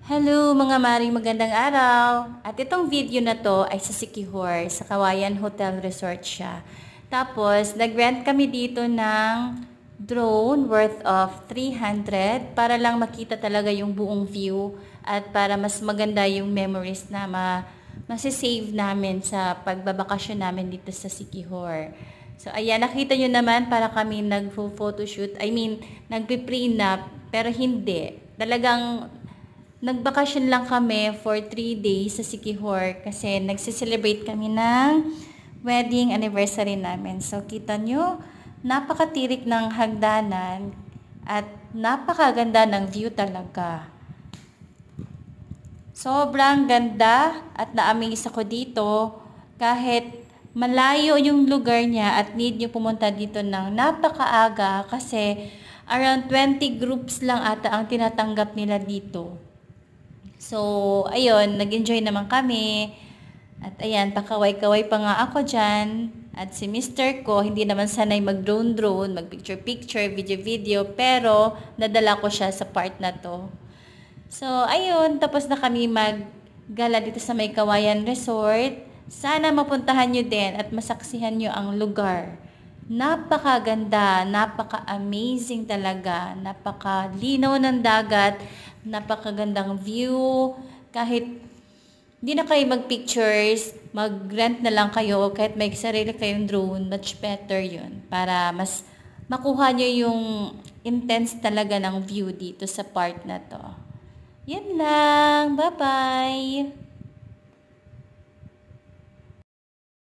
Hello mga maring magandang araw. At itong video na to ay sa Siquijor, sa Kawayan Hotel Resort siya. Tapos nag-rent kami dito ng drone worth of 300 para lang makita talaga yung buong view at para mas maganda yung memories na masisave namin sa pagbabakasyon namin dito sa Siquijor. So ayan, nakita nyo naman para kami nag-photoshoot, nagpe-prenup, pero hindi. Talagang nagbakasyon lang kami for 3 days sa Siquijor kasi nagse-celebrate kami ng wedding anniversary namin. So kita nyo, napakatirik ng hagdanan at napakaganda ng view talaga. Sobrang ganda at na-amaze ako dito kahit malayo yung lugar niya at need nyo pumunta dito ng napakaaga kasi around 20 groups lang ata ang tinatanggap nila dito. So, ayun, nag-enjoy naman kami. At ayan, pakaway-kaway pa nga ako dyan. At si Mr. ko, hindi naman sanay mag-drone, mag-picture-picture, video-video, pero nadala ko siya sa part na to. So, ayun, tapos na kami mag-gala dito sa May Kawayan Resort. Sana mapuntahan nyo din at masaksihan nyo ang lugar. Napakaganda, napaka-amazing talaga, napakalinaw ng dagat, napakagandang view. Kahit hindi na kayo mag-pictures, mag-rent na lang kayo, kahit may sarili kayong drone, much better yun. Para mas makuha nyo yung intense talaga ng view dito sa part na to. Yan lang, bye-bye!